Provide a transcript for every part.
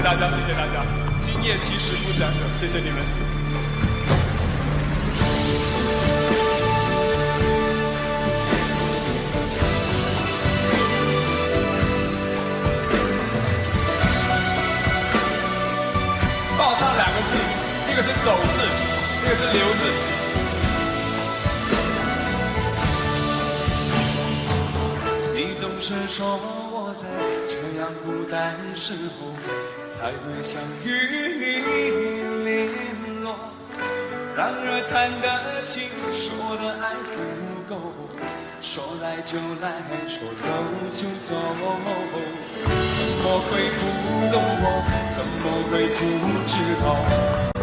大家，谢谢大家。今夜其实不相等，谢谢你们。帮我唱2个字，一个是走字，一个是留字。你总是说我在这样孤单时候才会想与你联络，然而谈的情，说的爱不够，说来就来，说走就走，怎么会不懂我？怎么会不知道？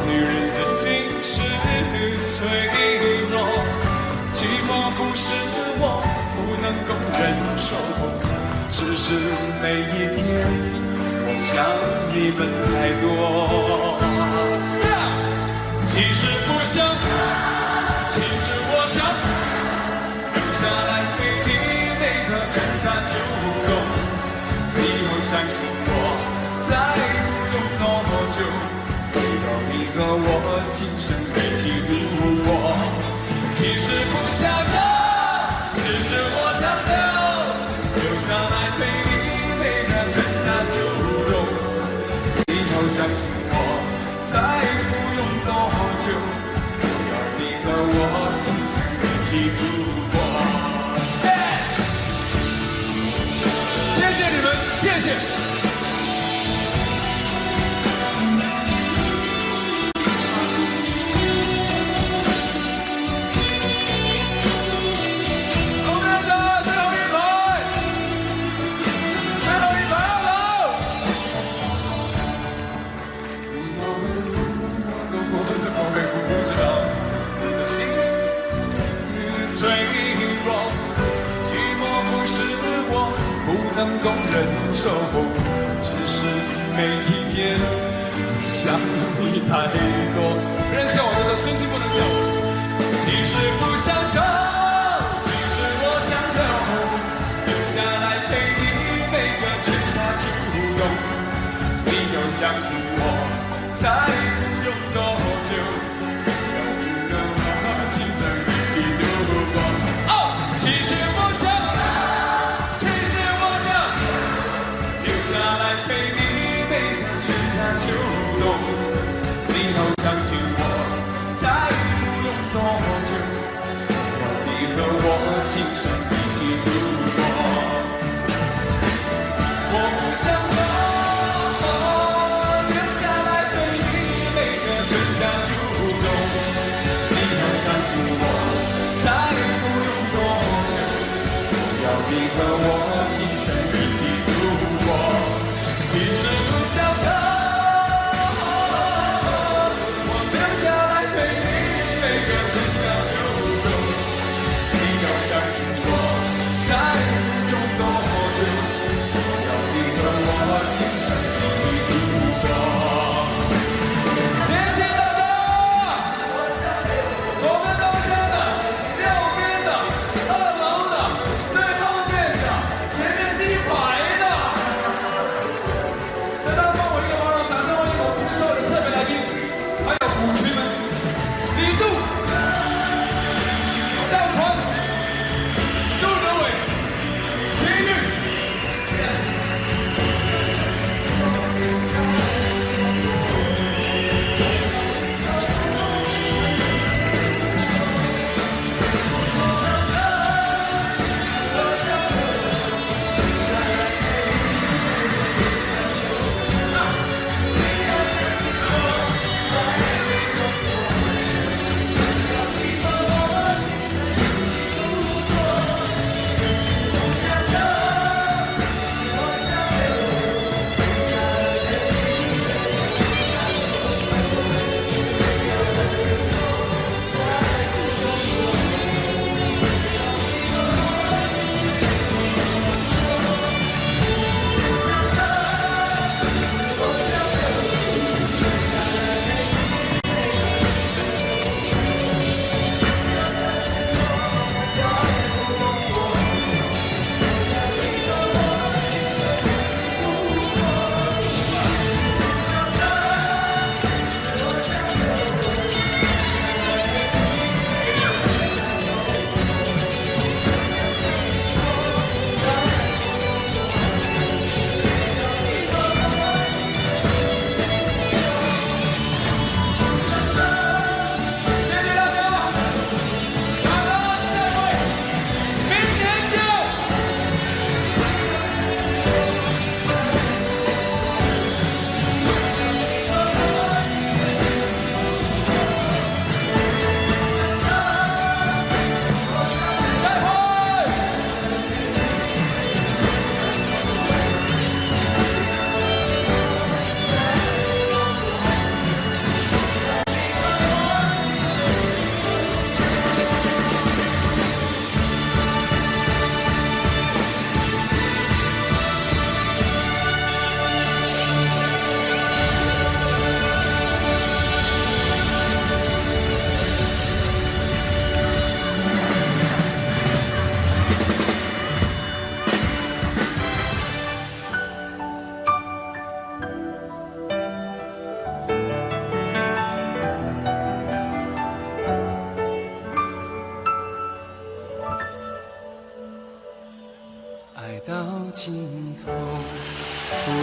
女人的心是脆弱，寂寞不是我不能够忍受，只是每一天我想你们太多。其实不想，其实我想留下来陪你那个春夏秋冬，你要相信我，再不用多久，直到你和我今生一起度过。其实不想走，只是我想留下来陪你那个春夏秋冬，你要相信我，再不用多久，只要你和我今生一起度过。谢谢你们，谢谢。能够忍受，只是每一天想你太多。人笑我的时候，身心不能笑我。其实不想走，其实我想留下来陪你每个春夏秋冬。你要相信我，再不用多久，要你和我今生一起度过。哦，其实我想。下来陪你每个春夏秋冬，你要相信我，再不用多久，要你和我今生一起度过。我不想走，留下来陪你每个春夏秋冬，你要相信我，再不用多久，要你和我今生一起度过。其实不想走，我留下来陪你每个春夏秋冬。你要相信我，再不用多久，要你和我今生一起度过。谢谢大家！左边楼下的、右边的、2楼的、最后面的。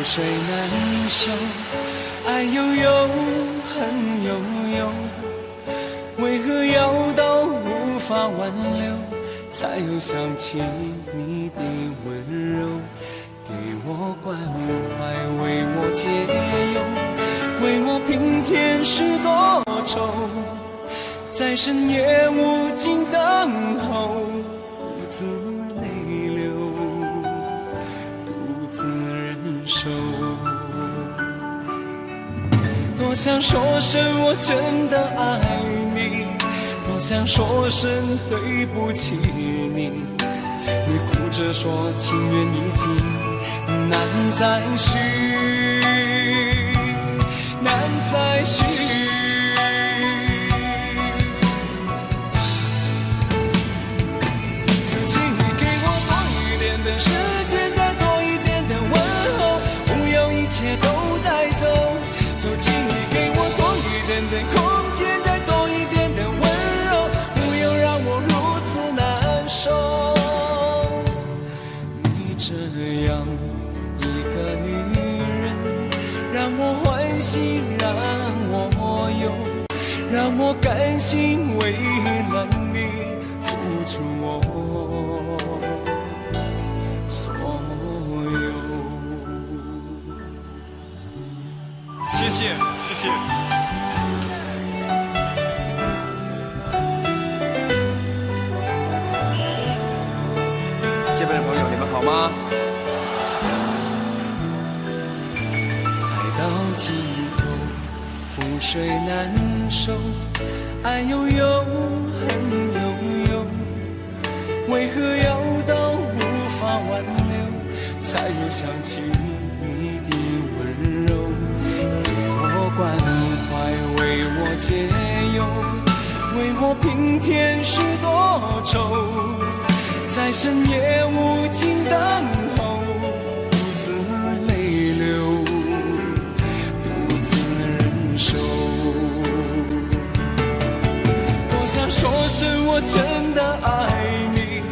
水难收，爱悠悠，恨悠悠，为何要到无法挽留，才又想起你的温柔？给我关怀，为我解忧，为我平添许多愁，在深夜无尽等候，独自泪流，独自忍受。多想说声我真的爱你，多想说声对不起你，你哭着说情缘已尽，难再续，难再续。就请你给我多一点的时间，再多一点的问候，不要一切都带走。就请你给我多一点的空间，再多一点的温柔，不要让我如此难受。你这样一个女人，让我欢喜，让我忧，让我甘心为了你付出我所有。谢谢，谢谢。这边的朋友，你们好吗？爱到尽头，覆水难收，爱悠悠，恨悠悠，为何要到无法挽留，才又想起你的温柔？给我关怀，为我解忧，为我平添许多愁，在深夜无尽等候，独自泪流，独自忍受。多想说声我真的爱你，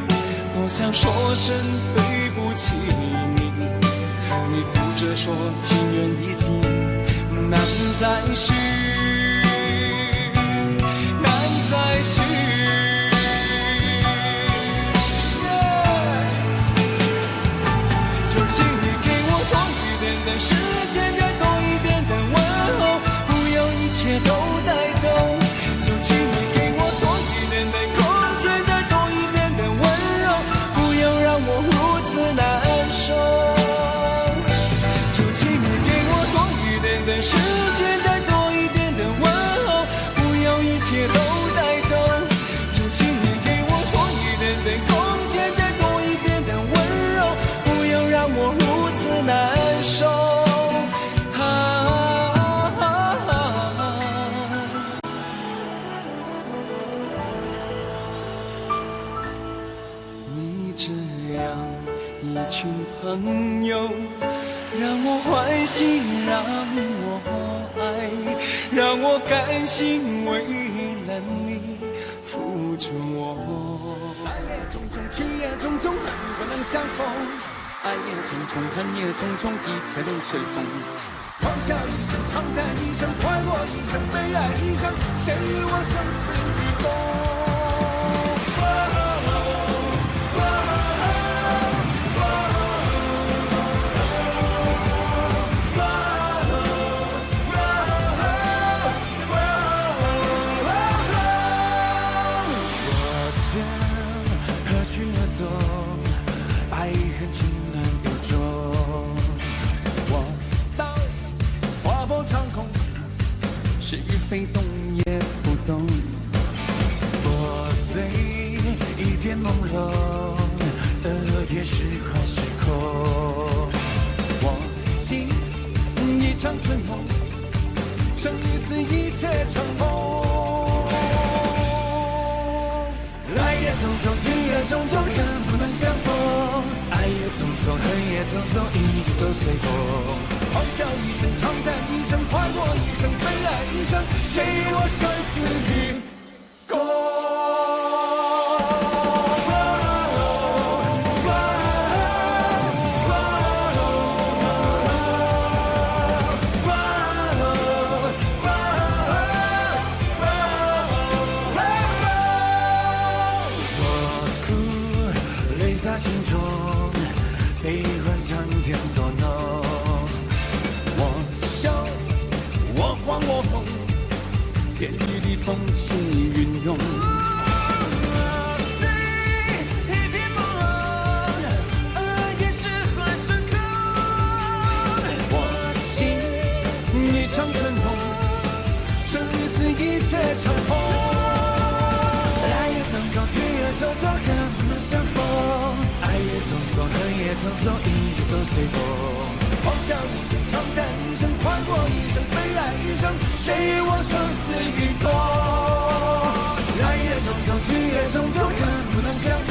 多想说声对不起你，你哭着说情缘已尽，难再续，难再续。就请你给我多一点的时间，再多一点的问候，不要一切都带走。就请你给我多一点的空间，再多一点的温柔，不要让我如此难受。就请你给我多一点的时间，再多一点的问候，不要一切都带走。就请你给我多一点的空间，再多一点的温柔，不要让我如此难受。你这样一群朋友，让我欢喜，让我爱，让我甘心为了你付出我。爱也匆匆，去也匆匆，恨不能相逢。爱也匆匆，恨也匆匆，一切都随风。狂笑一声，长叹一声，快活一生，悲哀一生，谁与我生死与共？爱恨情难独钟，我道划破长空，是非动也不懂。我醉一片朦胧，恶也是坏是空。我醒一场春梦，生与死一切成梦。来也匆匆，去也匆匆，人不能相逢。爱也匆匆，恨也匆匆，一切都随风。狂笑一声，长叹一声，快活一生，悲哀一生，谁与我生死与共？天雨的风起云涌。一片朦胧，也是很深刻。我心一场春风，生与死一切成空。来也匆匆，去也匆匆，恨不能相逢。爱也匆匆，恨也匆匆，一切都随风。狂笑一声，长叹一声，快活一生，悲哀一生，谁与我生死与共？来也匆匆，去也匆匆，恨不能相逢。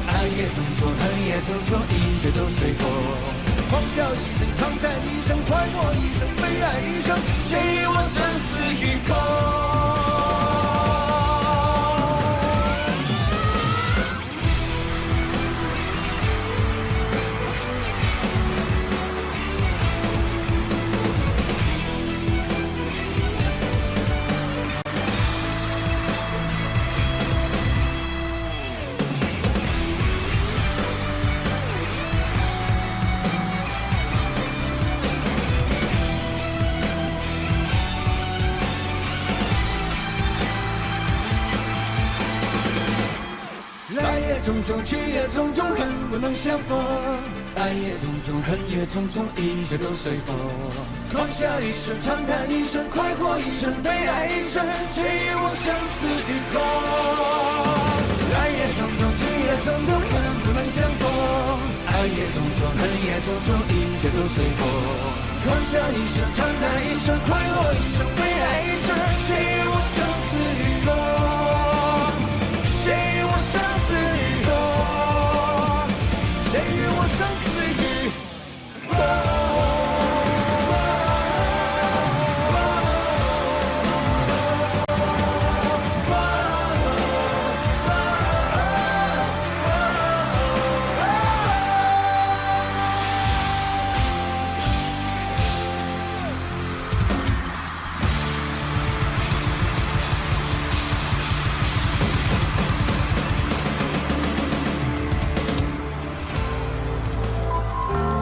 爱也匆匆，恨也匆匆，一切都随风。狂笑一声，长叹一声，快活一生，悲哀一生，谁与我生死与共？来也匆匆，去也匆匆，恨不能相逢。爱也匆匆，恨也匆匆，一切都随风。狂笑一声，长叹一声，快活一生，悲哀一生，谁与我生死与共？来也匆匆，去也匆匆，恨不能相逢。爱也匆匆，恨也匆匆，一切都随风。狂笑一声，长叹一声，快活一生，悲哀一生，谁与我生死与共？谁与我生死与共？谁与我生死与共？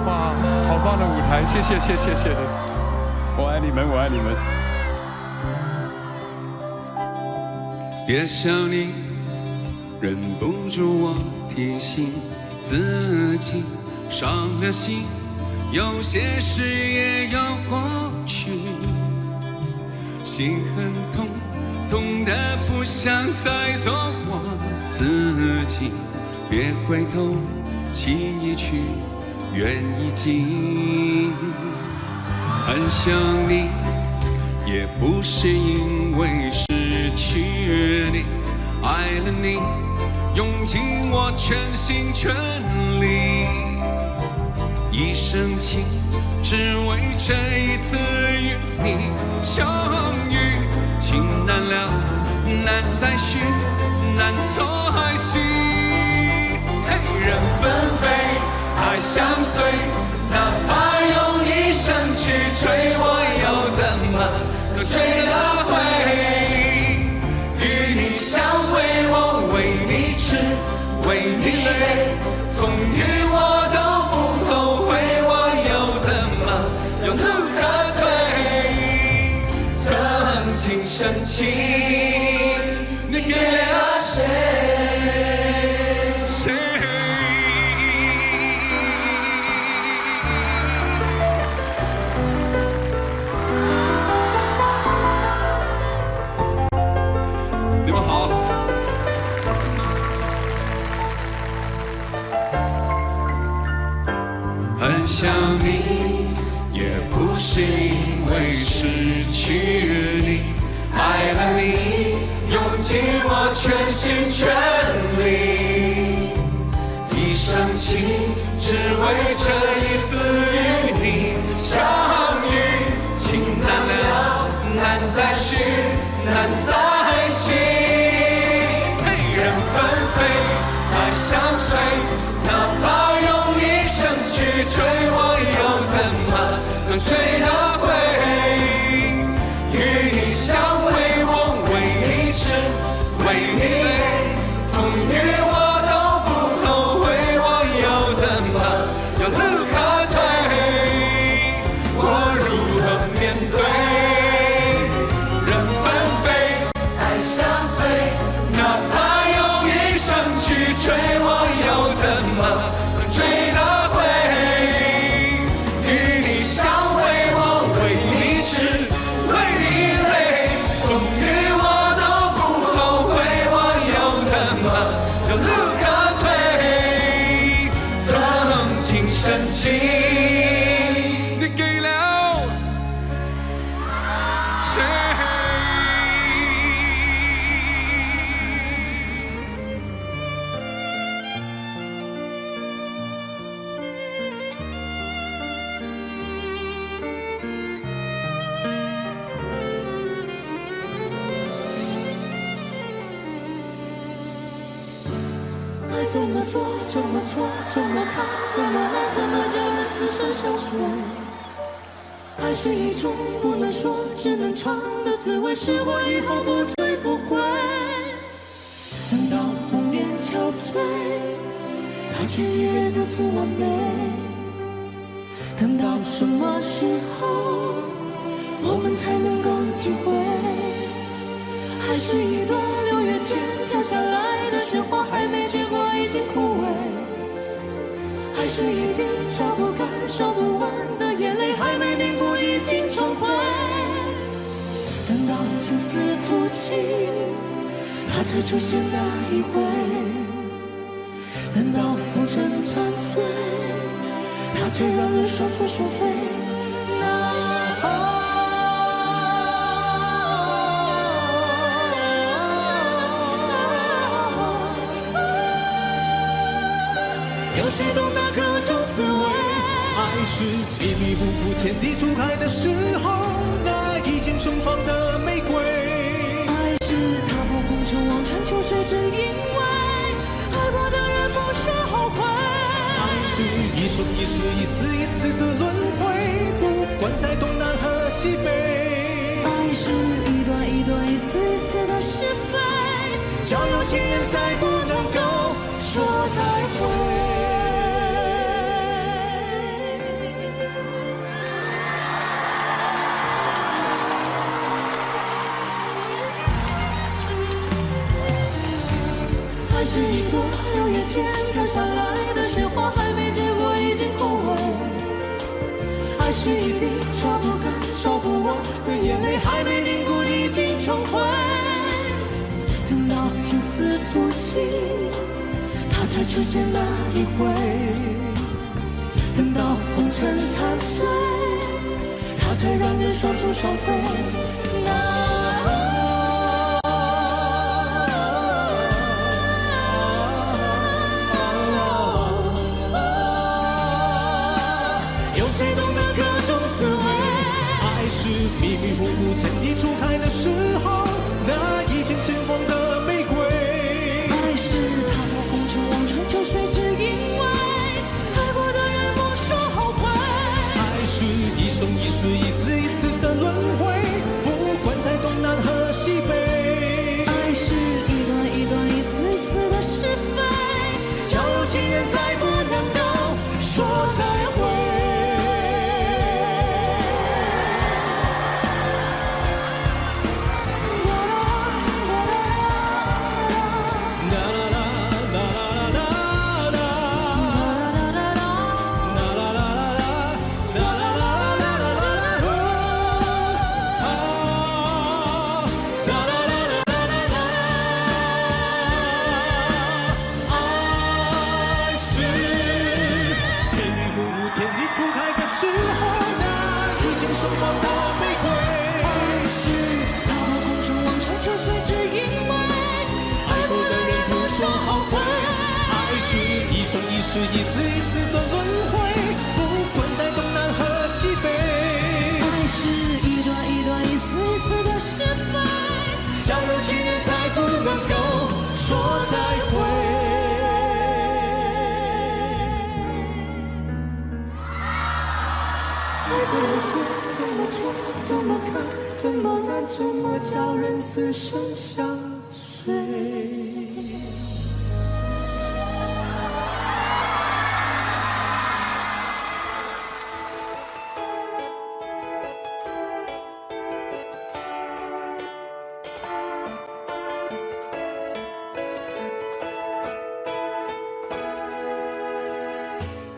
哇，好棒的舞台，谢谢谢谢谢谢，我爱你们，我爱你们。别想你，忍不住我提醒自己，伤了心，有些事也要过去。心很痛，痛得不想再做我自己。别回头，情已去，缘已尽。很想你，也不是因为失去你，爱了你，用尽我全心全力，一生情，只为这一次与你相遇。情难了，难再续，难再续。人纷飞，爱相随，哪怕用一生去追，我又怎么能追得回？与你相会，我为你痴，为你累，风雨我都不后悔，我又怎么有路可退？曾经深情，你给了谁？你们好。很想你，也不是因为失去你，爱了你，用尽我全心全力，一生情，只为这一次与你相遇。情难了，难再续，难再续。人纷飞，爱相随，哪怕用一生去追，我又怎么能追得回？与你相会，我为你痴，为你累，风雨我都不后悔，我又怎么有路可退？我如何面对？人纷飞。怎么做，怎么错，怎么看，怎么难，怎么就如此生相随？爱是一种不能说，只能尝的滋味，是我以后不醉不归。等到红颜憔悴，它却依然如此完美。等到什么时候，我们才能够体会？还是一段六月天飘下来的雪花，还没结果已经枯萎。还是一滴擦不干、烧不完的眼泪，还没凝固已经成灰。等到青丝吐尽，它才出现那一回。等到红尘残碎，它才让人双宿双飞。有谁懂得各种滋味？爱是迷迷糊糊天地初开的时候，那已经盛放的玫瑰。爱是踏破红尘望穿秋水，只因为爱过的人不说后悔。爱是一生一世一次一次的轮回，不管在东南和西北。爱是一段一段一丝一丝的是非，交有情人再不能够说再会。爱是一朵六月天飘下来的雪花，还没结果已经枯萎。爱是一滴擦不干、烧不完的眼泪，还没凝固已经成灰。等到青丝吐尽，它才出现那一回。等到红尘残碎，它才让人双宿双飞。谁懂得各种滋味？爱是迷迷糊糊天地初开的时候，那已经绽放的玫瑰。爱是踏破红尘望穿秋水，只因为爱过的人不说后悔。爱是一生一世一次一次的轮回，不管在东南和西北。爱是一段一段一丝一丝的是非，交有情人再不能够说再会。一生一世一丝一丝的轮回，不管在东南和西北。爱是一段一段一丝一丝的是非，交有情人再不能够说再会。爱怎么做，怎么错，怎么看，怎么难，怎么叫人死生相随。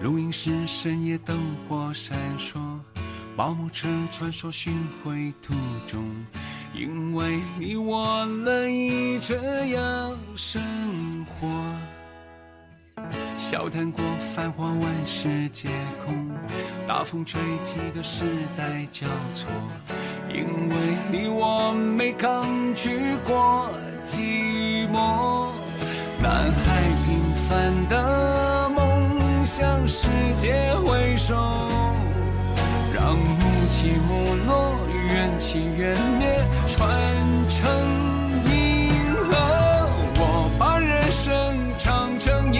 录音室深夜灯火闪烁，保姆车穿梭巡回途中，因为你我乐意这样生活。笑谈过繁华万事皆空，大风吹几个时代交错，因为你我没抗拒过寂寞。男孩平凡的梦向世界挥手，让幕起幕落，缘起缘灭，传承银河。我把人生唱成一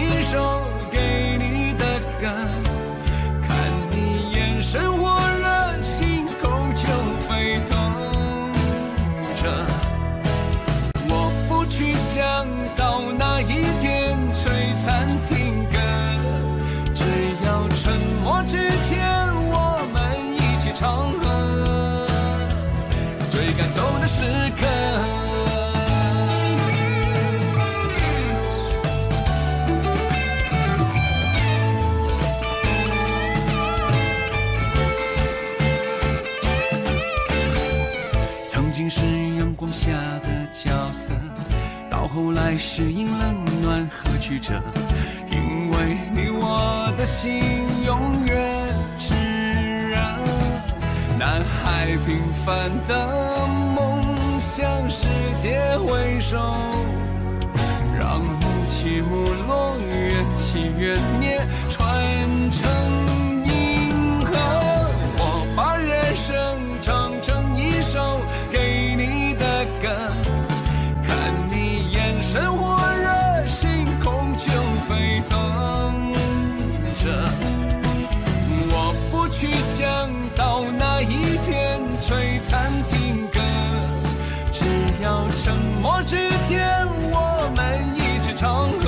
下的角色，到后来适应冷暖和曲折，因为你我的心永远炽热。男孩平凡的梦想，世界回首，让母起母落，缘起缘灭，传承银河。我把人生唱成一首给你的歌，看你眼神火热，心空就沸腾着。我不去想到那一天璀璨听歌，只要沉默之间我们一直唱和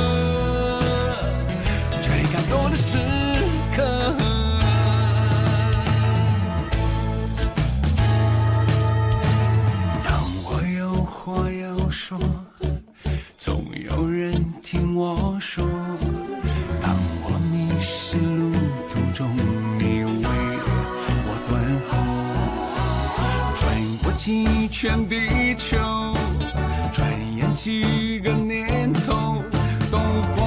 最感动的时刻。当我有话要说，总有人听我说。当我迷失路途中，你为我断后。转过几圈地球，转眼几个年头都过。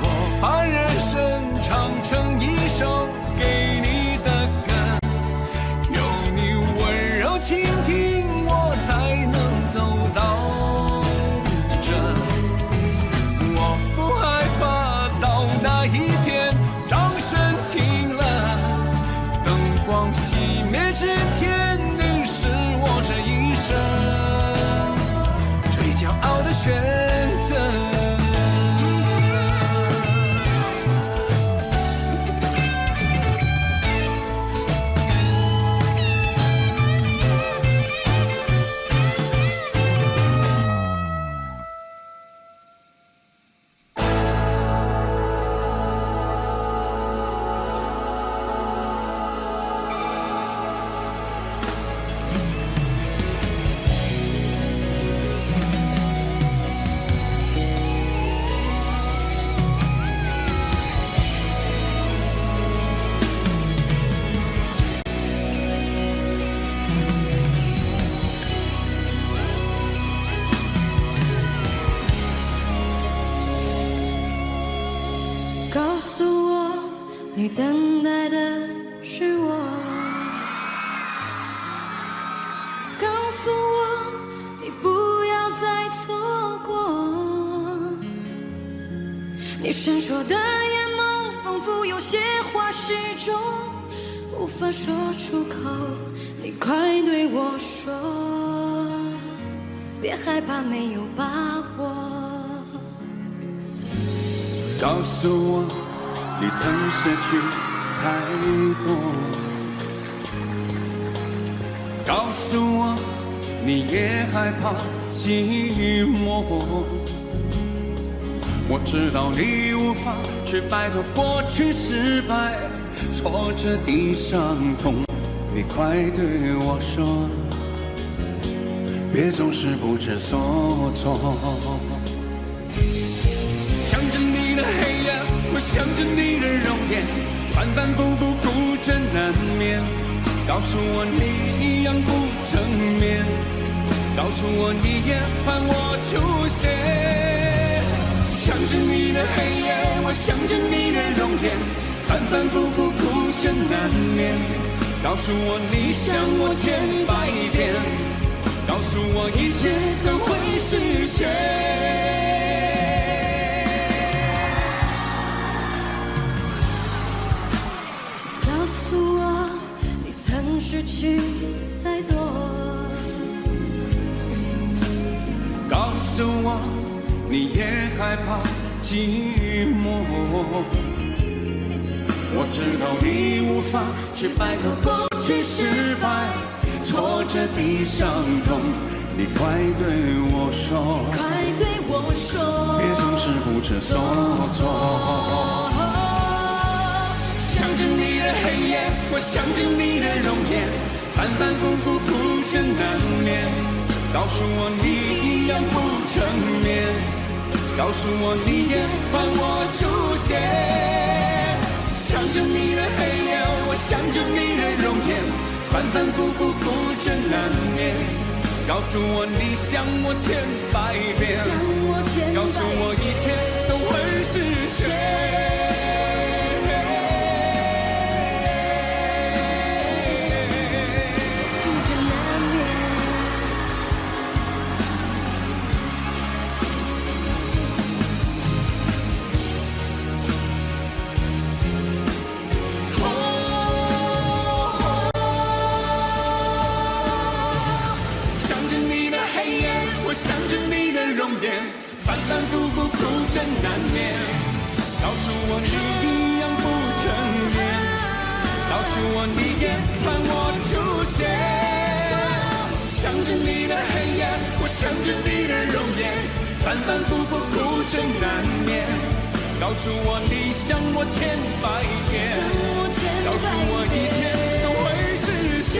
我把人生唱成一首给你的歌，有你温柔倾听，我才能走到这。我不害怕到那一天掌声停了，灯光熄灭之前，你是我这一生最骄傲的选择。告诉我，你等待的是我。告诉我，你不要再错过。你闪烁的眼眸，仿佛有些话始终无法说出口。你快对我说，别害怕，没有把握。告诉我，你曾失去太多。告诉我，你也害怕寂寞。我知道你无法去摆脱过去失败，挫折的伤痛。你快对我说，别总是不知所措。想着你的黑夜，我想着你的容颜，反反复复孤枕难眠。告诉我你一样不正面，告诉我你也盼我出现。想着你的黑夜，我想着你的容颜，反反复复孤枕难眠。告诉我你想我千百遍，告诉我一切都会实现。失去太多。告诉我，你也害怕寂寞。我知道你无法去摆脱过去失败，挫折的伤痛。你快对我说，快对我说，别总是不知所措。想着你的黑夜，我想着你的容颜，反反复复孤枕难眠。告诉我你一样不正面，告诉我你也盼我出现。想着你的黑夜，我反反复复苦争难眠。告诉我你想我千百遍，告诉我一切都会实现。反反复复苦争难眠，告诉我你一样不成眠，告诉我你也盼我出现。想着你的黑夜，我想着你的容颜，反反复复苦争难眠，告诉我你想我千百遍，告诉我一切都会实现。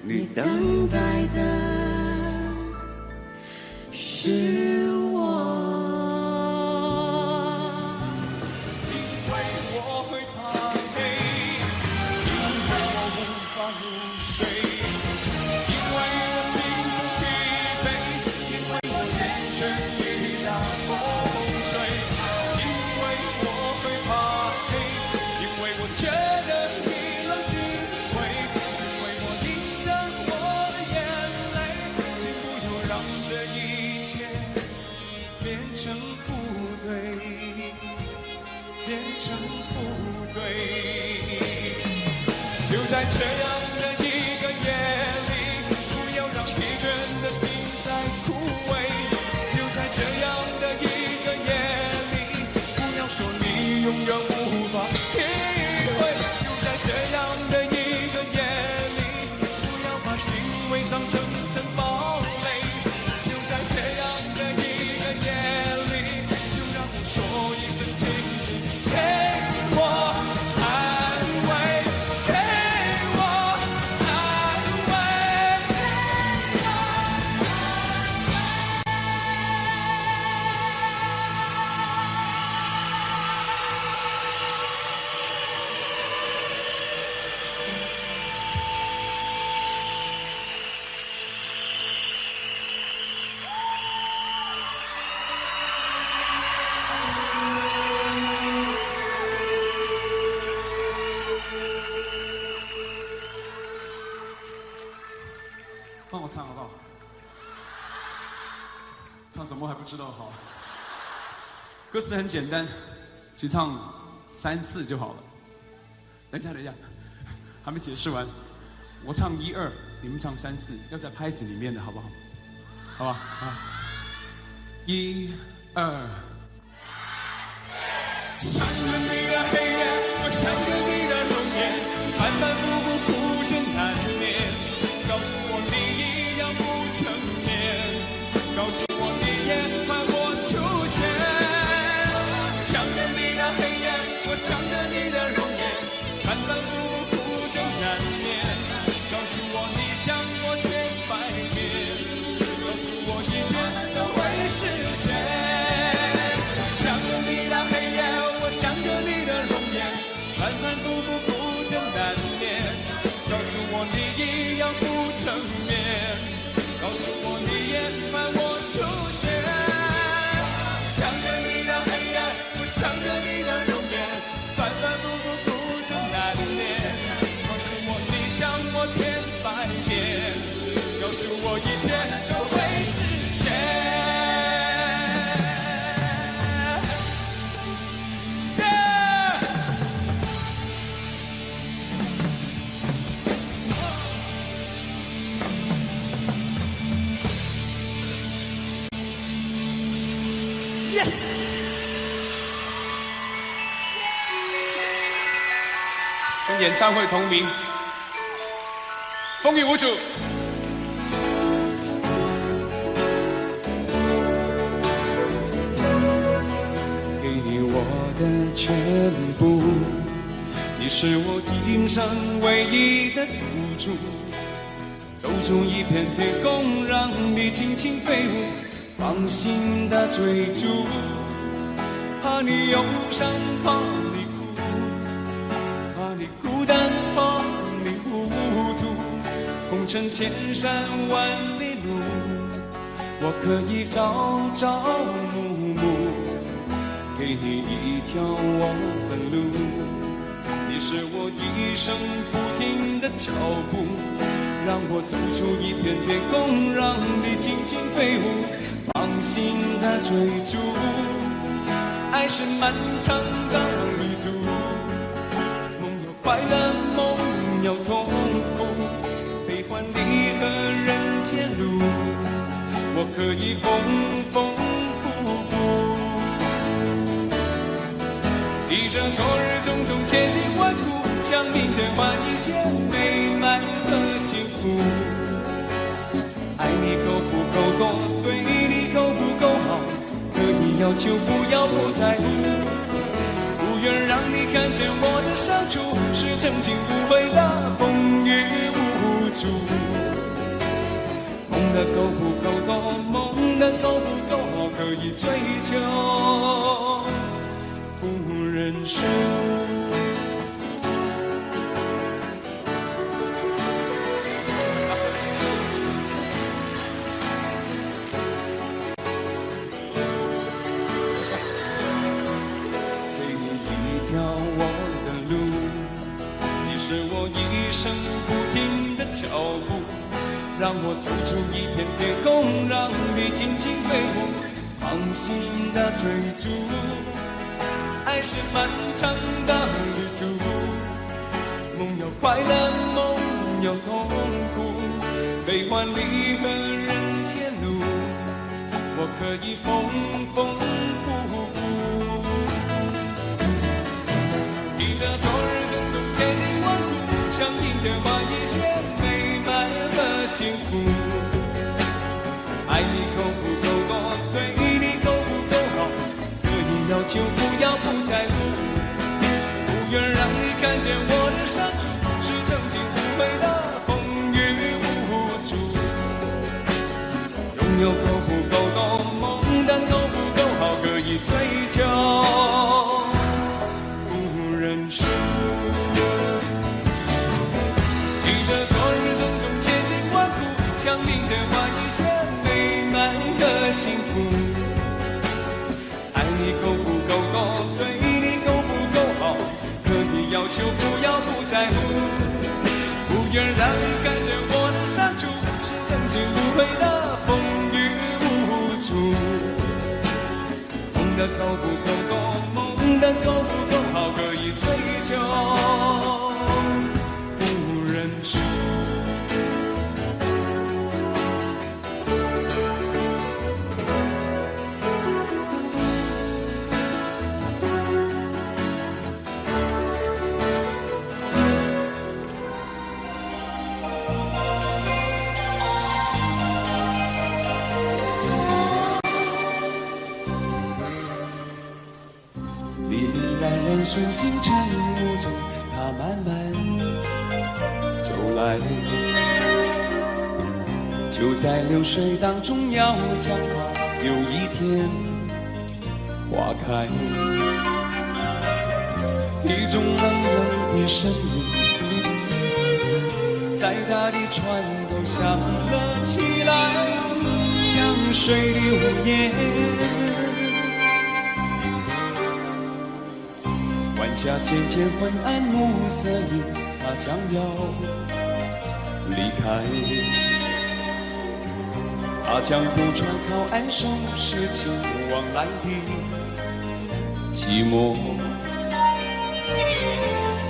你等待的是我，因为我会怕黑，因为我无法入睡，因为我心中疲惫，因为我眼神雨打风吹，因为我会怕黑，因为我觉得你冷心灰，因为我隐藏我的眼泪，请不要让这一切变成不对，变成不对。就在这样的一个夜里，不要让疲倦的心再枯萎。就在这样的一个夜里，不要说你永远无法体会。就在这样的一个夜里，不要把心围上层层堡垒。就在这样的一个夜里，就让我说一声请你给我安慰，给我安慰。帮我唱好不好？唱什么还不知道好。歌词很简单，只唱3、4就好了。等一下，还没解释完。我唱1、2，你们唱3、4，要在拍子里面的好不好？好吧，啊，1、2。想着你的黑夜，我想着你的容颜，反反复复苦争难眠。告诉我你一样不成眠，告诉我你也盼我出现。想着你的黑夜，我想着你的容颜，反反复复苦争难眠。告诉我你想我千百遍，告诉我一切都会实现。想着你的黑夜，我想着你的容颜，反反复复苦争难眠。告诉我你一样不成眠，告诉我你也盼我出现。想着你的黑夜，我想着你的容颜，反反复复苦争难眠。告诉我你想我千百遍，告诉我一切都会实现。跟演唱会同名，风雨无阻。给你我的全部，你是我今生唯一的赌注。走出一片天空，让你尽情飞舞，放心的追逐，怕你忧伤，怕你哭，怕你孤单，怕你糊涂。红尘千山万里路，我可以朝朝暮暮，给你一条我的路。你是我一生不停的脚步，让我走出一片天空，让你尽情飞舞，放心的追逐。爱是漫长的旅途，梦有快乐，梦有痛苦，悲欢离合人间路，我可以缝缝补补。提着昨日种种千辛万苦，向明天换一些美满和幸福。爱你够不够多，对你够不够好，可以要求不要不在乎。不愿让你看见我的伤处，是曾经不悔的风雨无阻。梦的够不够多，梦的够不够好，可以追求不认输。给你一条我的路，你是我一生不停的脚步，让我走出一片天空，让你尽情飞舞，放心的追逐。爱是漫长的旅途，梦有快乐，梦有痛苦，悲欢离合人间路，我可以缝缝补补。提着昨日种种千辛万苦，向明天换一些美满和幸福。爱你够不够多，对你够不够好，可以要求不要不在乎。不愿让你看见我的伤处，是曾经不悔的风雨无阻。拥有够不够多，梦的够不够好，可以追求不认输。提着昨日种种千辛万苦，向明天换一些美满和幸福。爱你够不够多，对你够不够好，可以要求不要不在乎。不愿让你看见我的伤处，是曾经不悔的风雨无阻。梦的够不够多，梦的够不够好，可以追求不认输。顺行晨雾中，它慢慢走来，就在流水当中要讲话，有一天花开。一种冷冷的声音在大地穿透响了起来，像水的午夜，晚霞渐渐昏暗，暮色里它将要离开。它将渡船靠岸，收拾情往来的寂寞。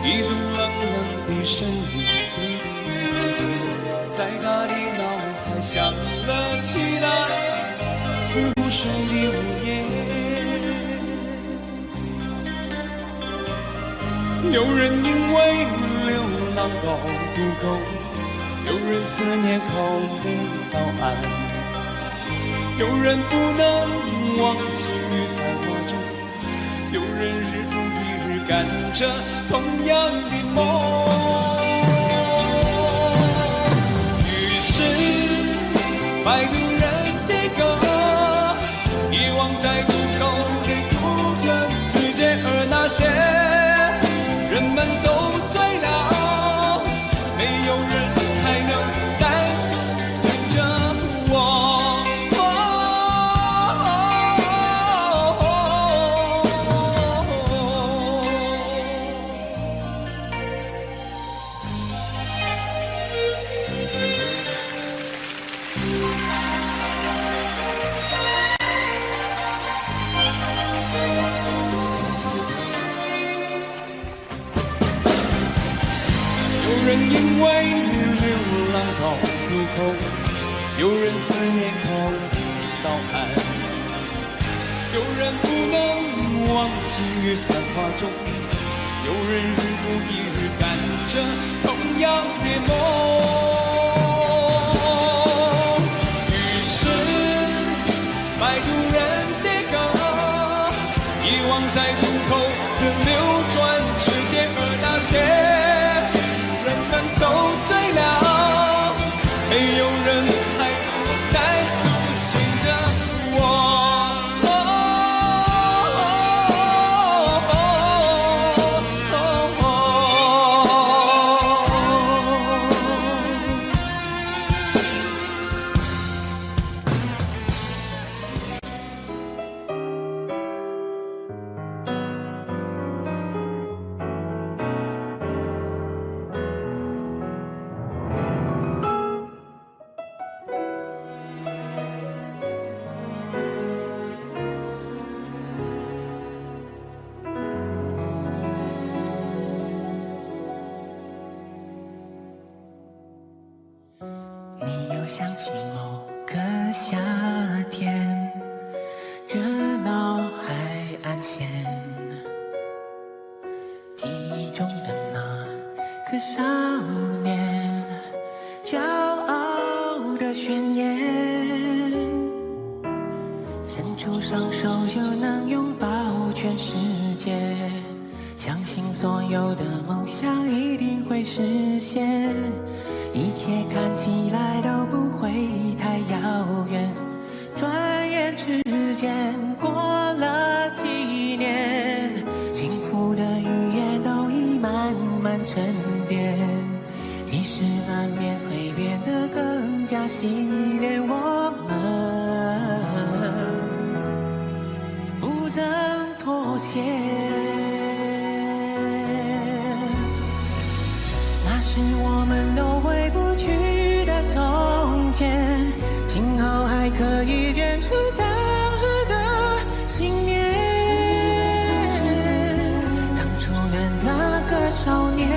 一种冷冷的声音在大地脑海响了起来，似乎水的午夜。有人因为流浪到渡口，有人思念靠不到岸，有人不能忘记于繁华中，有人日复一日赶着同样的梦。于是摆渡人的歌在路口的孤城之间，而那些人们都醉了，没有人还能担心着我。有人因为流浪到路口，有人思念口到岸，有人不能忘记于繁华中，有人日复一日赶着同样的梦。于是摆渡人的歌遗忘在路口的流转之间，而那些都醉了，没有人还能单独醒着我。你又想起某个夏天，热闹海岸线，记忆中的那个少年，骄傲的宣言，伸出双手就能拥抱全世界，相信所有的梦想一定会实现，一切看起来都不会太遥远，转眼之间过了几年，幸福的语言都已慢慢沉淀，即使难免会变得更加洗练，我们不曾妥协。那是我们都回不去的从前，今后还可以坚持当时的信念。当初的那个少年，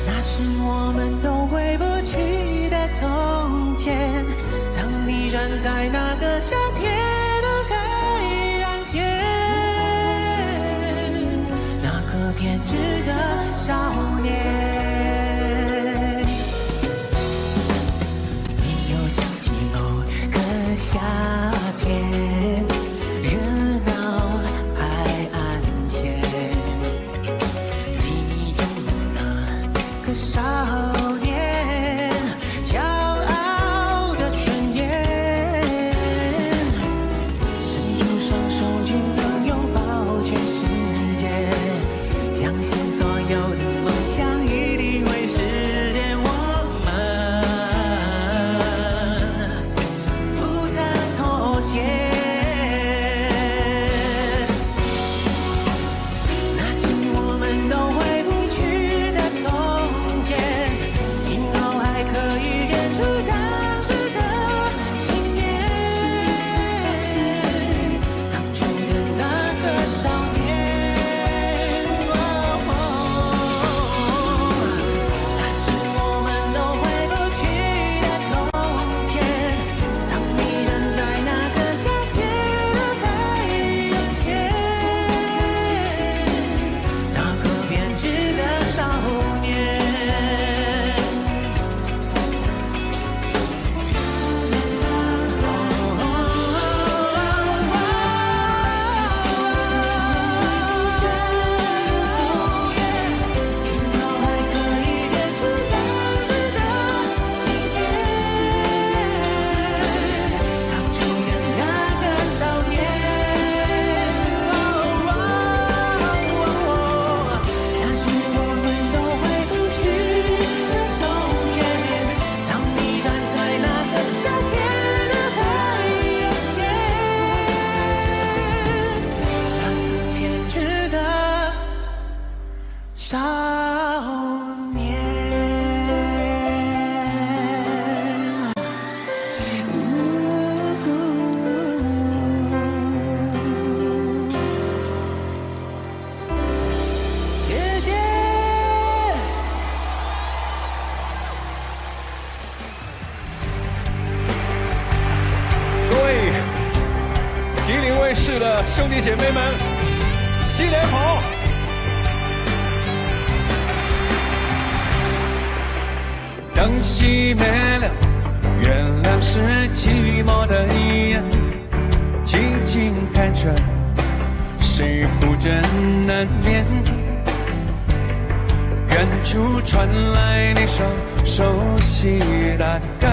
那是我们都回不去的从前。当你站在那个夏天的海岸线，偏执的少年，卫室的兄弟姐妹们，洗脸好。灯熄灭了，月亮是寂寞的眼，静静看着，谁护着难眠。远处传来那首熟悉的歌，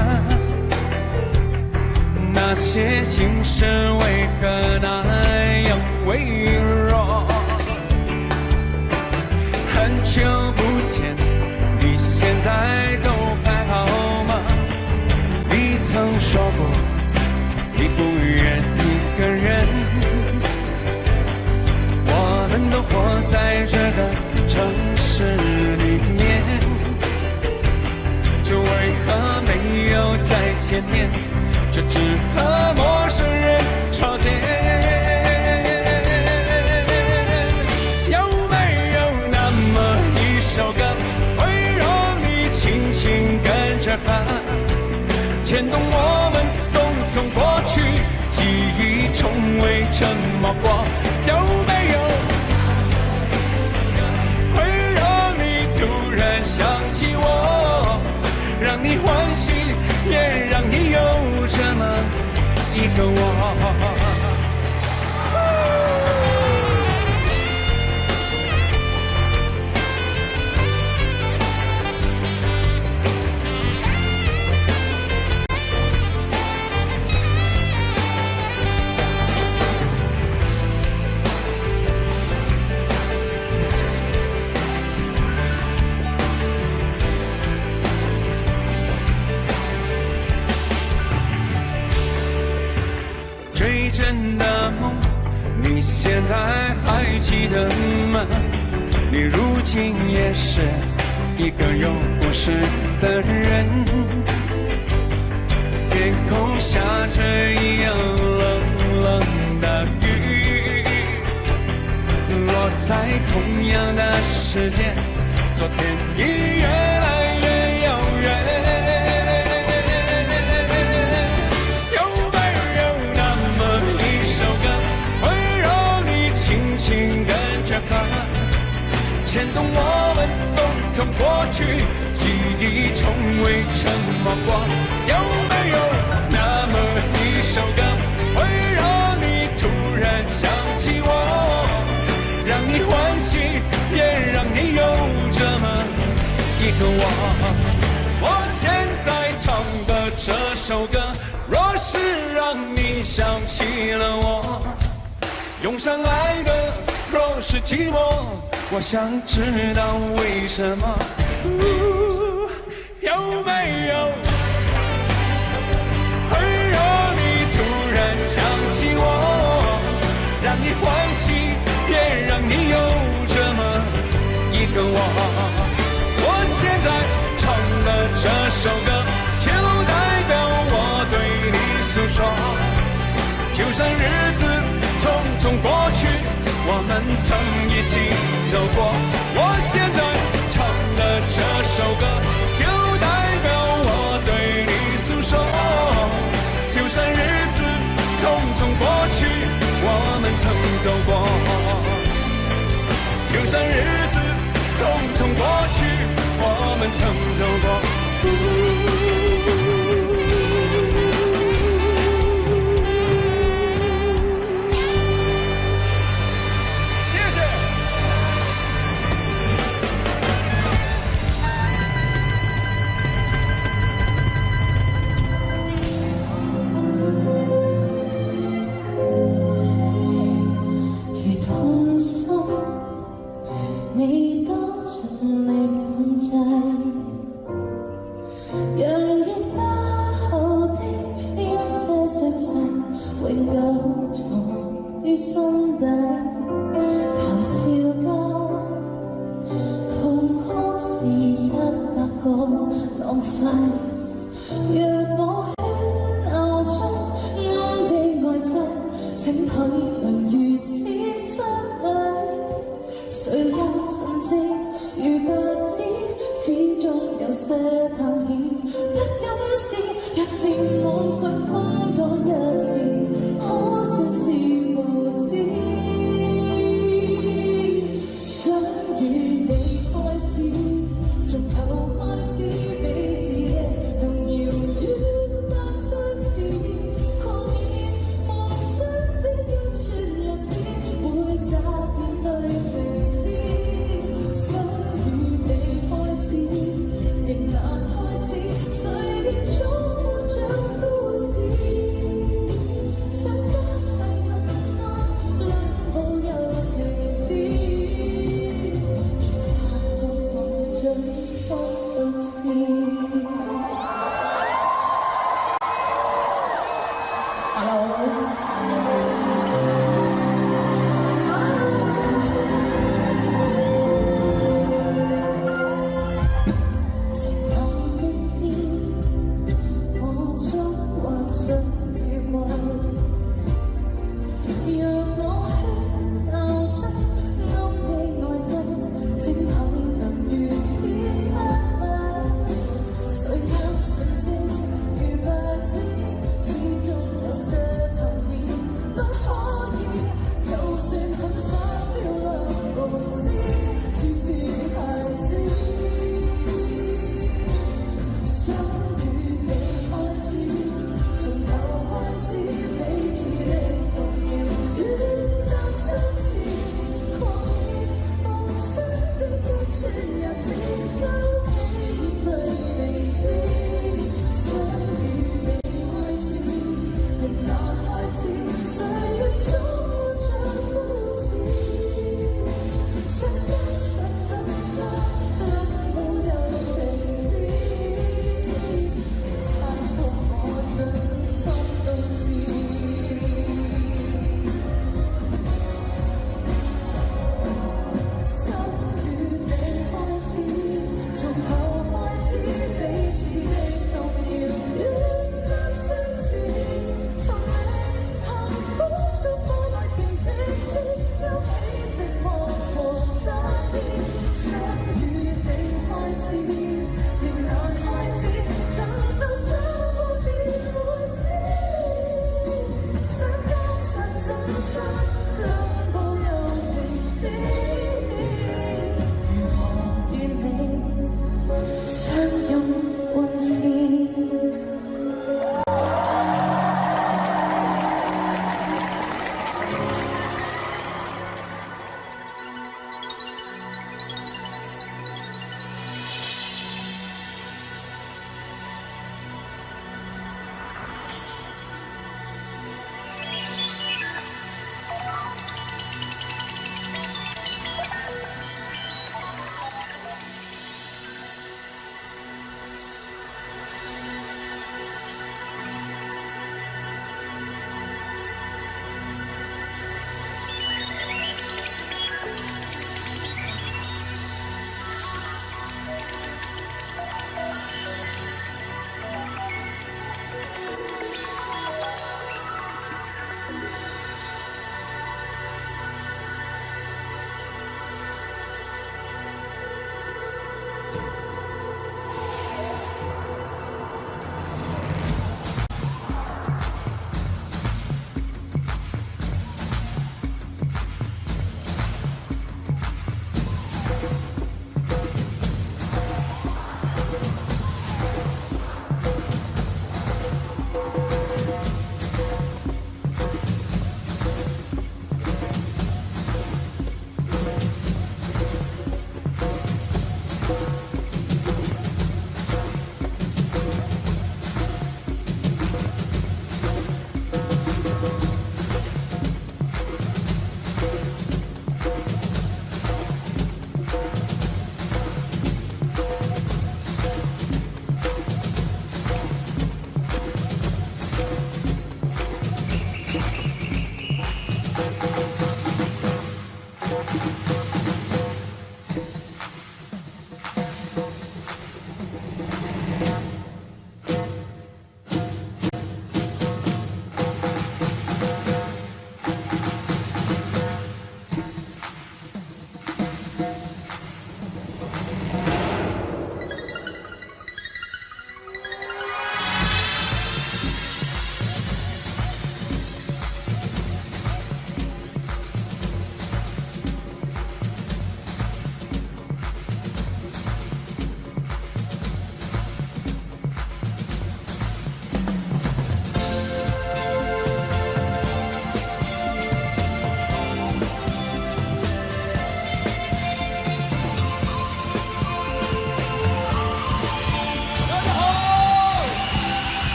那些心事为何那样微弱？很久不见，你现在都还好吗？你曾说过，你不愿一个人。我们都活在这个城市里面，这为何没有再见面？这只和陌生人吵架。有没有那么一首歌，会让你轻轻跟着和，牵动我们共同过去，记忆从未沉默过？有没有会让你突然想起我，让你欢喜，也让你有这么一个我？追真的梦，你现在还记得吗？你如今也是一个有故事的人。天空下着一样冷冷的雨，落在同样的时间，昨天已越来越遥远。牵动我们共同过去，记忆从未沉默过。有没有那么一首歌，会让你突然想起我，让你欢喜，也让你有这么一个我？我现在唱的这首歌，若是让你想起了我，涌上来的若是寂寞，我想知道为什么。有没有会让你突然想起我，让你欢喜，也让你有这么一个我？我现在唱的这首歌，就代表我对你诉说。就算日子匆匆过去，我们曾一起走过。我现在唱的这首歌，就代表我对你诉说。就算日子匆匆过去，我们曾走过。就算日子匆匆过去，我们曾走过。你多盡力控制，讓亦不好的一些傷勢永久藏於心底。談笑間，痛哭是100個浪費。若我喧鬧中暗地愛憎，請體諒如此失禮。誰又純正如白紙，始終有些探險。不敢試，若是妄想風多一次，可算是無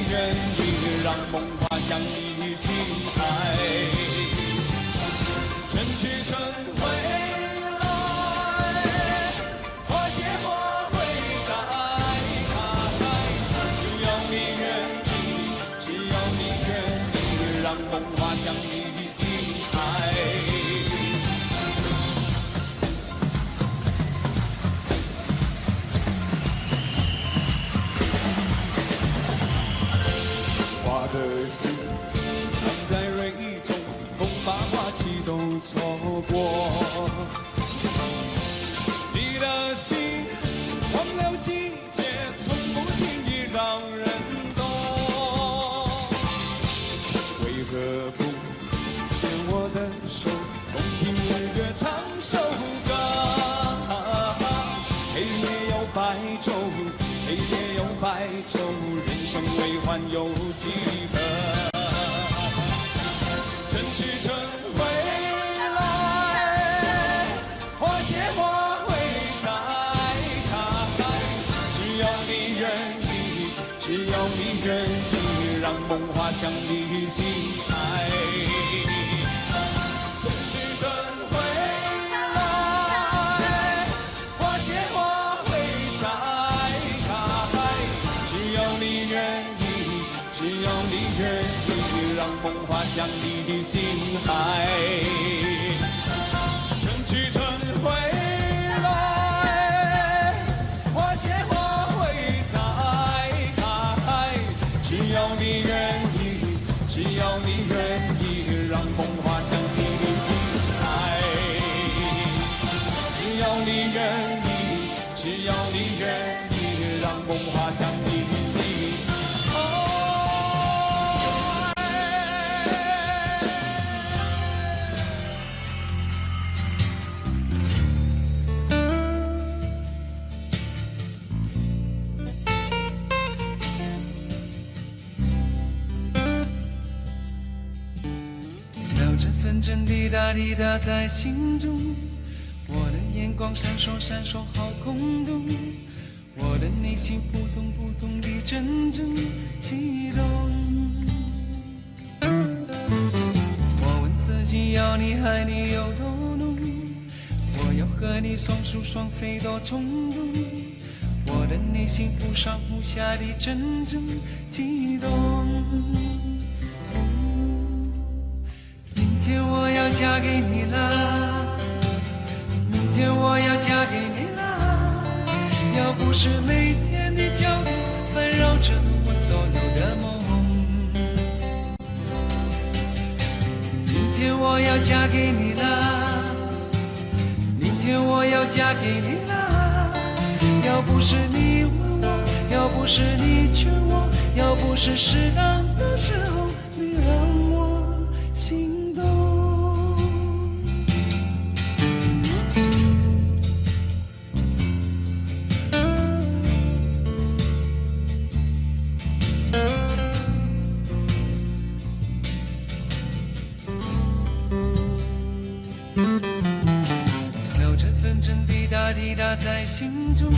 愿意让梦滑向你心海，春去春回来，花谢花会再开，只要你愿意，只要你愿意让梦滑向你心海。花的心藏在蕊中，风把花期都错过。你的心忘了季节，从不轻易让人懂。为何不牵我的手，共听日月唱首歌？黑夜有白昼，黑夜有白昼，人生为欢有几何？春去春回来，花谢花会再开。只要你愿意，只要你愿意，让梦滑向你心海。春去春回来，花谢花会再开。只要你愿意，只要你愿意，让梦滑向你的心海。春去春回来，花谢花会再开。只要你愿意，只要你愿意，让梦滑向你的心海。只要你愿意，只要你愿意，让梦滑向你的心海。秒针分针滴答滴答在心中，我的眼光闪烁闪烁好空洞，我的内心扑通扑通地阵阵悸动。我问自己要你爱你有多浓，我要和你双宿双飞多冲动，我的内心忽上忽下地阵阵悸动。明天我要嫁给你了，明天我要嫁给你了，要不是每天的角度烦扰着我所有的梦。明天我要嫁给你了，明天我要嫁给你了，要不是你问我，要不是你劝我，要不是适当的时候你让我心动。秒针分针滴答滴答在心中，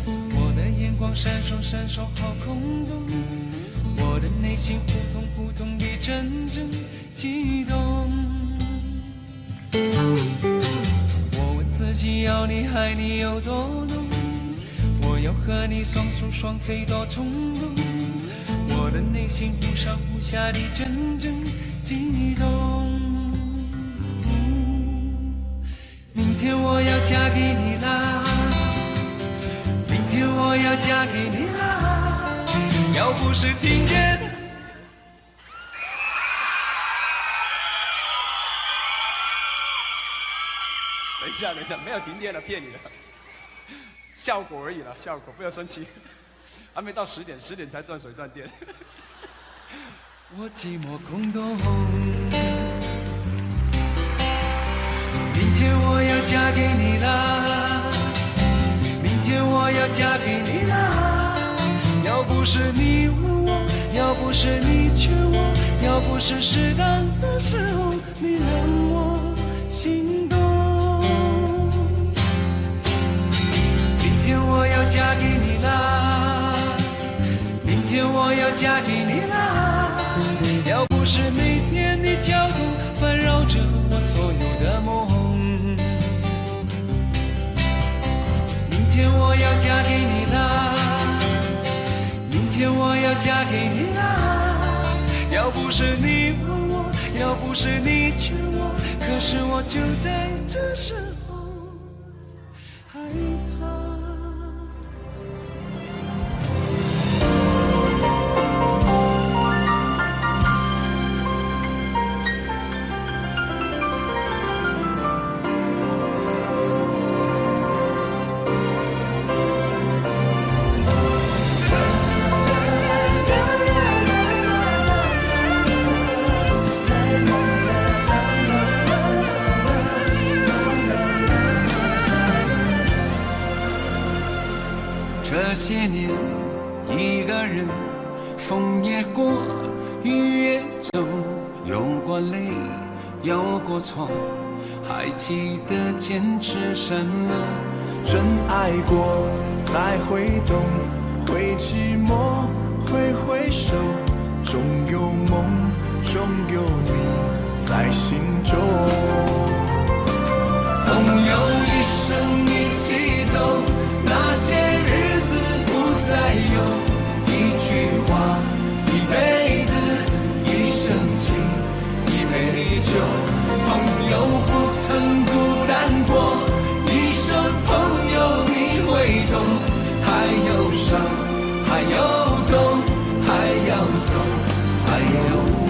我的眼光闪烁闪烁好空洞，我的内心扑通扑通地阵阵悸动。我问自己要你爱你有多浓，我要和你双宿双飞多冲动，我的内心忽上忽下地阵阵悸动。明天我要嫁给你啦，明天我要嫁给你啦，要不是听见。等一下，等一下，没有停电了，骗你的，效果而已啦，效果，不要生气，还没到10点，10点才断水断电。我寂寞空洞，明天我要嫁给你啦，明天我要嫁给你啦，要不是你问我，要不是你劝我，要不是适当的时候你让我心动。明天我要嫁给你啦，明天我要嫁给你啦！要不是每天的角度烦扰着我所有的梦，明天我要嫁给你啦！明天我要嫁给你啦！要不是你问我，要不是你劝我，可是我就在这时候害怕。这些年，一个人，风也过，雨也走，有过泪，有过错，还记得坚持什么？真爱过才会懂，会寂寞，会回首，终有梦，终有你在心中。朋友一生一起走，那些日子不再有，一句话，一辈子，一生情，一杯酒。朋友不曾孤单过，一生朋友你会懂，还有伤，还有痛，还要走，还有我。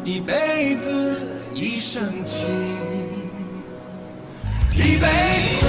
一辈子，一生情，一杯酒。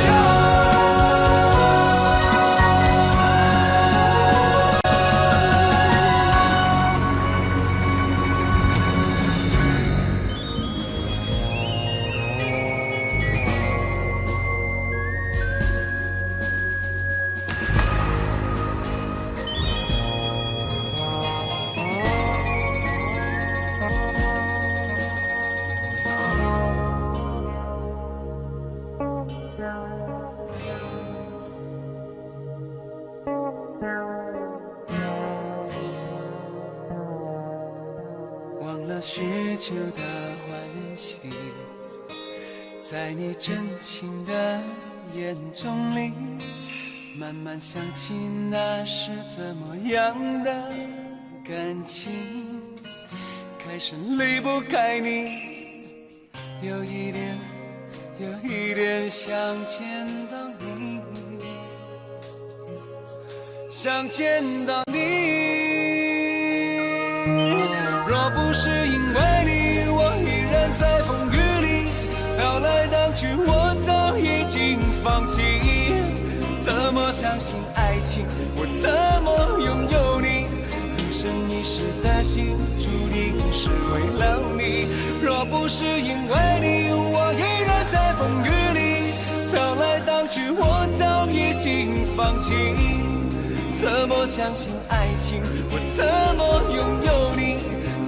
忘了许久的欢喜，在你真情的眼中里，慢慢想起那是怎么样的感情，开始离不开你，有一点想见到你，想见到你。若不是因为你，我依然在风雨里飘来荡去，我早已经放弃。怎么相信爱情？我怎么拥有你？一生一世的心注定是为了你。若不是因为你，我依然在风雨里飘来荡去，我早已经放弃。怎么相信爱情？我怎么拥有你？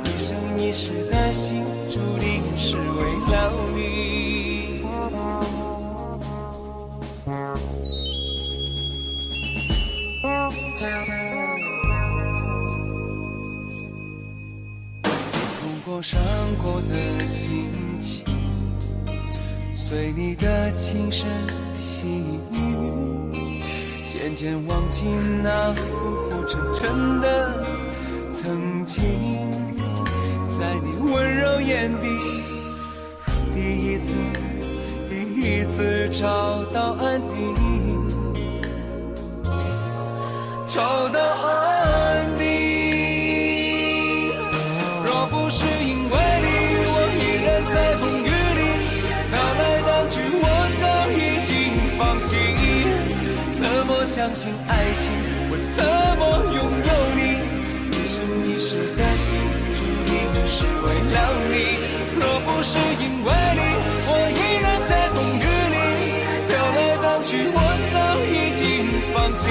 一生一世的心注定是为了你。痛过伤过的心情，随你的轻声细语，渐渐渐忘记那浮浮沉沉的曾经，在你温柔眼底，第一次找到安定，找到安定。若不是因为你，我依然在风雨里飘来荡去，我早已经放弃。怎么相信爱情？我怎么拥有你？一生一世的心，注定是为了你。若不是因为你，我依然在风雨里飘来荡去，我早已经放弃。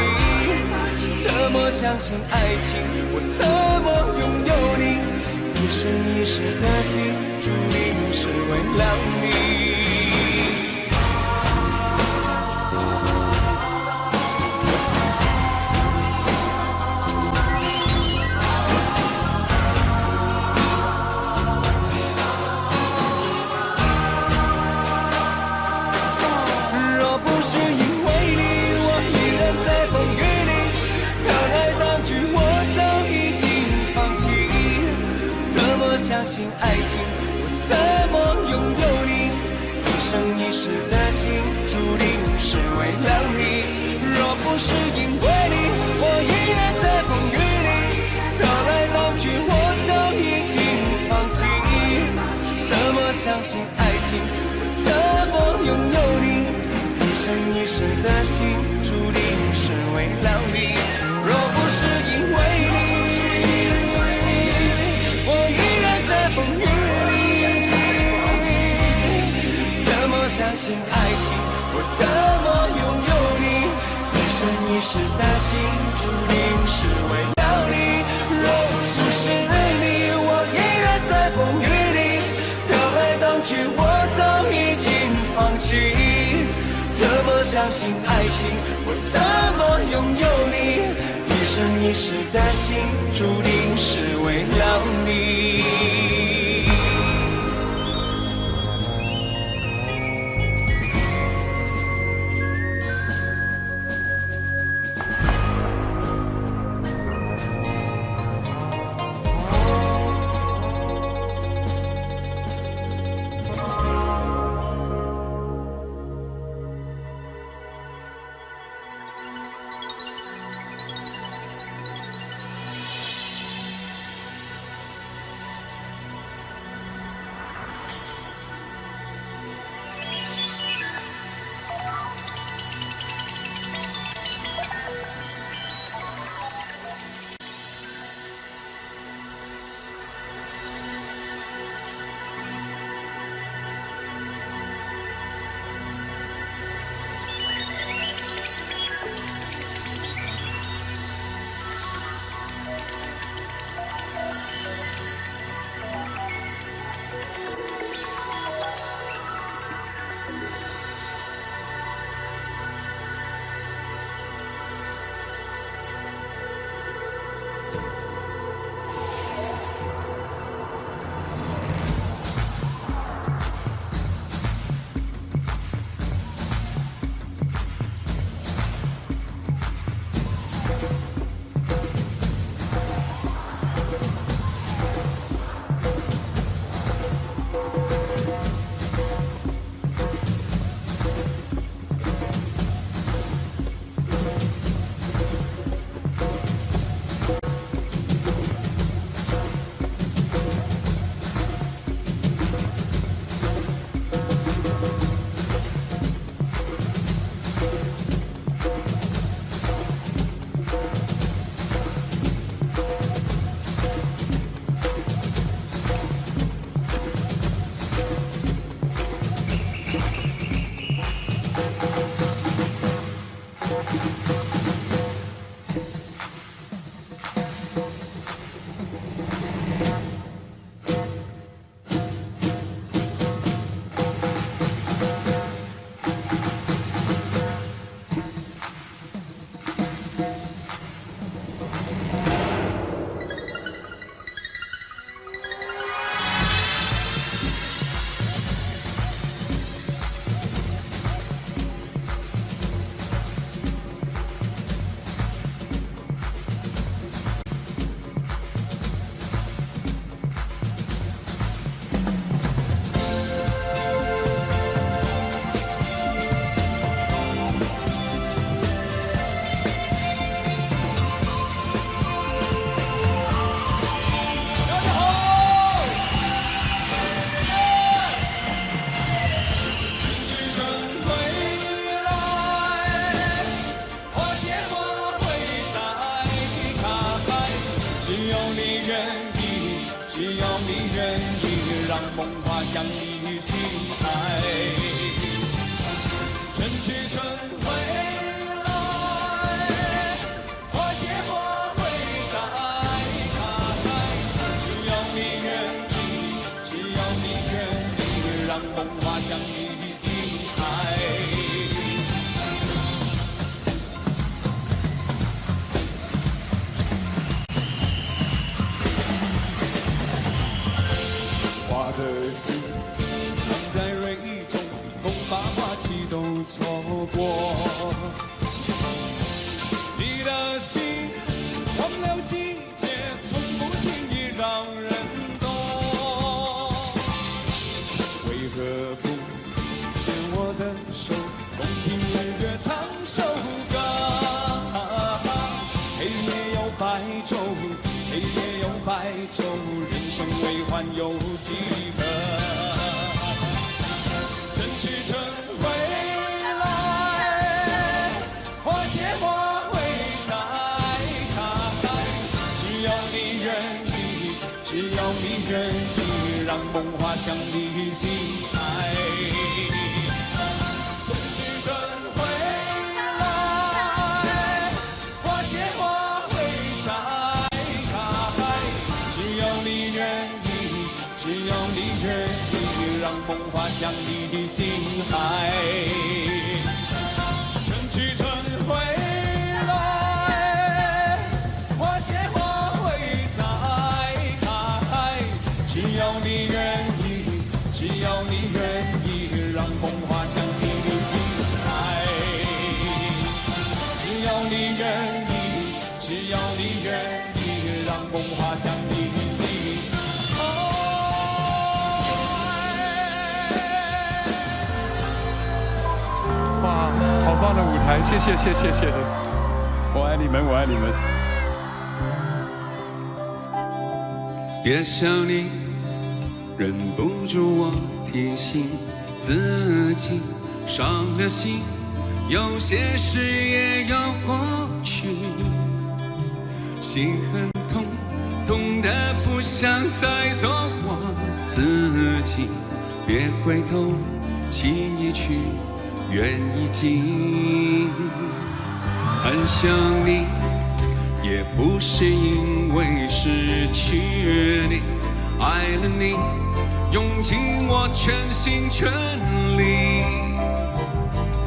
怎么相信爱情？我怎么拥有你？一生一世的心，注定是为了你。相信爱情，我怎么拥有你？一生一世的心，注定是为了你。若不是因为你，我依然在风雨里飘来浪去，我早已经放弃。怎么相信爱情？我怎么拥有你？一生一世的心，注定是为了你。若不是因为你，风雨里，怎么相信爱情？我怎么拥有你？一生一世的心，注定是为了你。若不是你，我依然在风雨里飘来荡去，我早已经放弃。怎么相信爱情？我怎么拥有你？一生一世的心，注定是为了你。只要你愿意，让梦滑向你心海。春去春回来，花谢花会再开。只要你愿意，只要你愿意，让梦滑向你心海。花的心藏在蕊中，恐怕花期都错过。你的心忘了季节，从不轻易让人懂。为何不牵我的手，共听日月唱首歌？黑夜有白昼，黑夜有白昼，人生为欢有几何？春去春回来，花谢花会再开。只要你愿意，只要你愿意，让梦滑向你心海。春去春回来，花谢花会再开。只要你愿意，只要你愿意，让梦滑向你的心海。春去春回来，花谢花会再开。只要你愿意，只要你愿意，让梦滑向你的心海。只要你愿意，只要你愿意，让梦滑向你的心海。哇，好棒的舞台，谢谢谢谢谢谢，我爱你们，我爱你们。别想你，忍不住我提醒自己，伤了心，有些事也要过去。心很痛，痛得不想再做我自己。别回头，情已去，缘已尽。很想你，也不是因为失去你，爱了你，用尽我全心全力。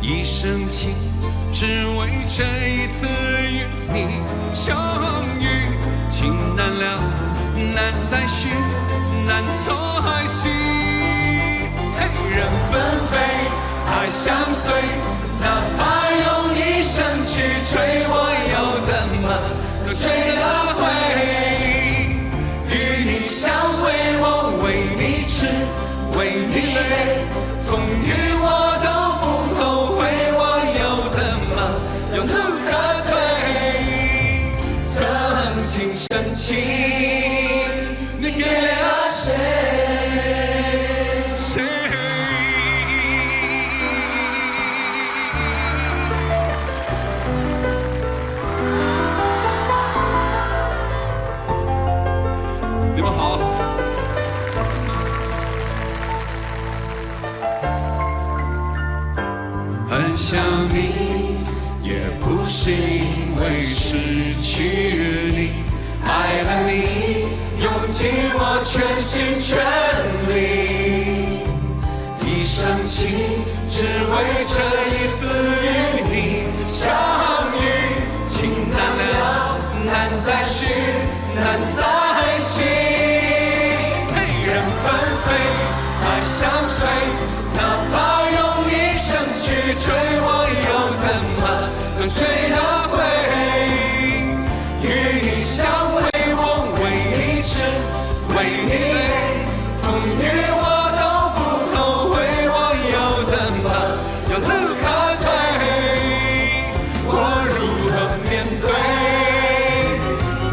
一生情，只为这一次与你相遇。情难了，难再续，难错还细。人纷飞，爱相随，哪怕用一生去追，我又怎么能追得回？与你相会，我为你痴，为你累，风雨我都不后悔，我又怎么有路可退？曾经深情，你给了谁？你们好。很想你，也不是因为失去你，爱了你，用尽我全心全力。一生情，只为这一次与你相遇。情难了，难再续，难再续。人纷飞，爱相随，哪怕用一生去追，我又怎么能追得回？与你相会，我为你痴，为你累，风雨我都不后悔，我又怎么有路可退？我如何面对？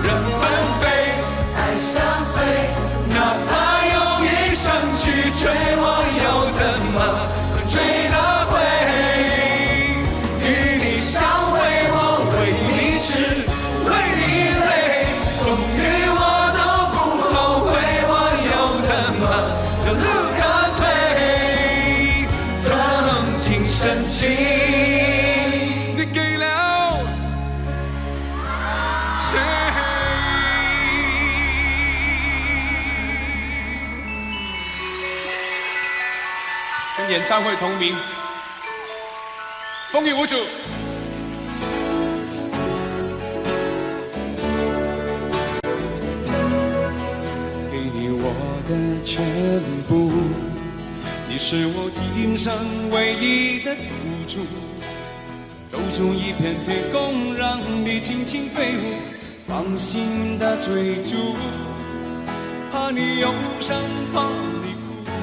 人纷飞，爱相随，哪怕用一生去追，我又怎么能追得回？演唱会同名《风雨无阻》。给你我的全部，你是我今生唯一的赌注。走出一片天空，让你尽情飞舞，放心的追逐。怕你忧伤，怕你哭，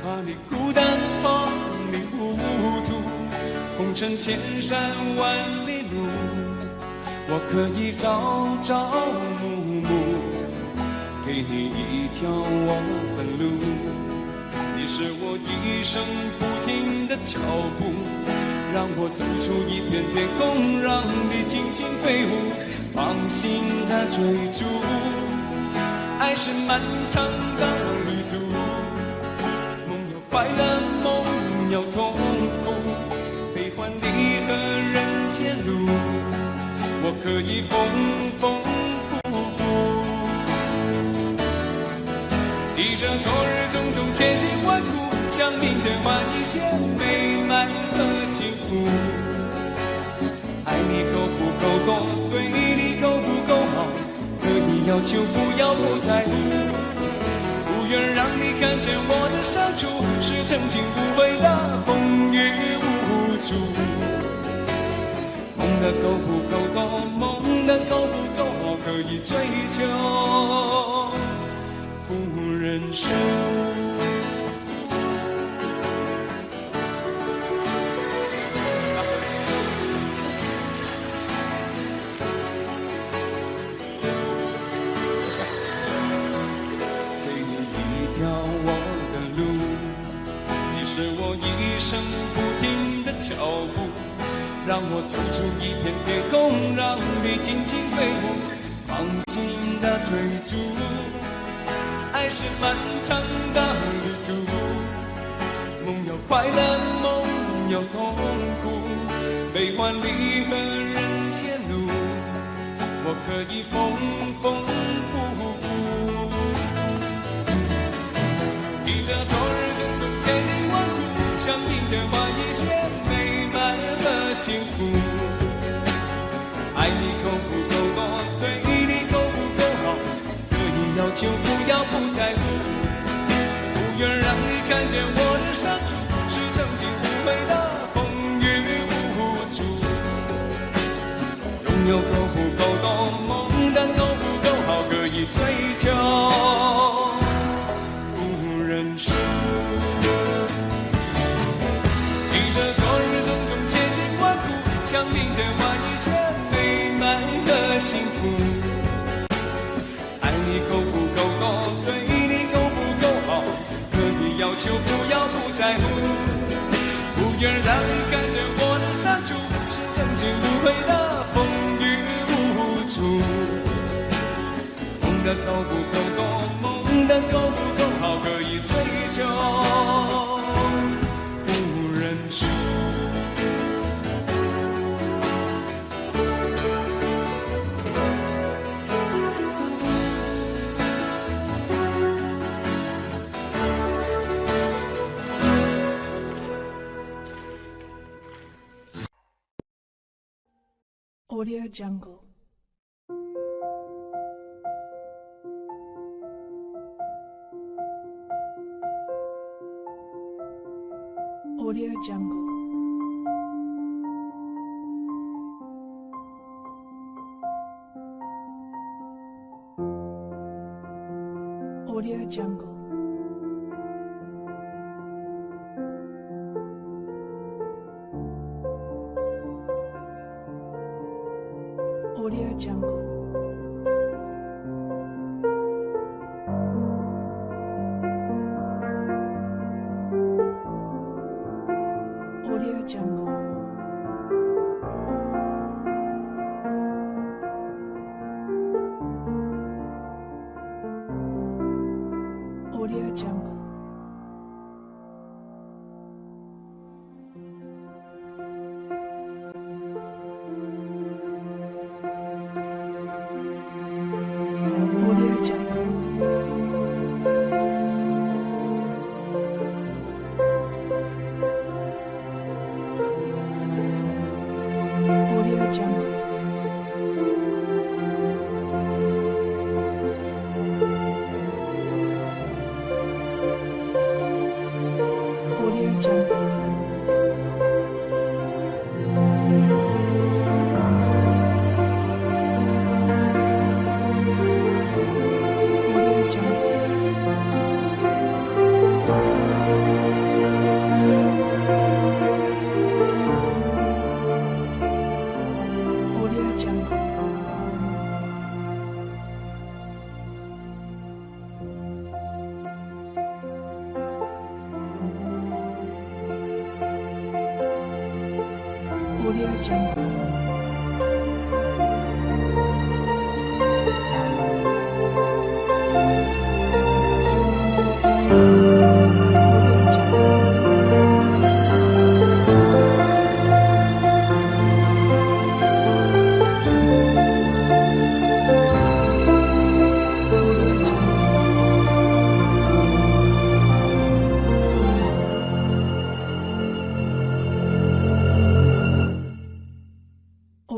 怕你孤单，怕你糊涂。红尘千山万里路，我可以朝朝暮暮，给你一条我的路。你是我一生不停的脚步，让我走出一片天空，让你尽情飞舞，放心的追逐。爱是漫长的旅途，梦有快乐，梦有痛苦，悲欢离合人间路，我可以缝缝补补。记着昨日种种千辛万苦，想明天换一些美满和幸福。爱你够不够多，对你够不够好，可以要求不要不在乎。不愿让你看见我的伤处，是曾经无悔的风雨无阻。梦的够不够多，梦的够不够好，可以追求不认输。让我走出一片天空，让你尽情飞舞，放心的追逐。爱是漫长的旅途，梦有快乐，梦有痛苦，悲欢离合人间路，我可以缝缝补补。记着昨日种种千辛万苦，想明天换一些美满和幸福。爱你够不够多，对你够不够好，可以要求不要不在乎。不愿让你看见我的伤处，是曾经无悔的风雨无阻。拥有够不够多，梦的够不够好，可以追求不认输。想明天换一些美满和幸福。爱你够不够多，对你够不够好，可以要求不要不在乎。不愿让你看见我的伤处，是曾经无悔的风雨无阻。梦的够不够多，梦的够不够好，可以追求不认输。Audio Jungle. Audio Jungle. Audio Jungle. Audio Jungle. Audio Jungle. Audio Jungle.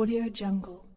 Audio Jungle.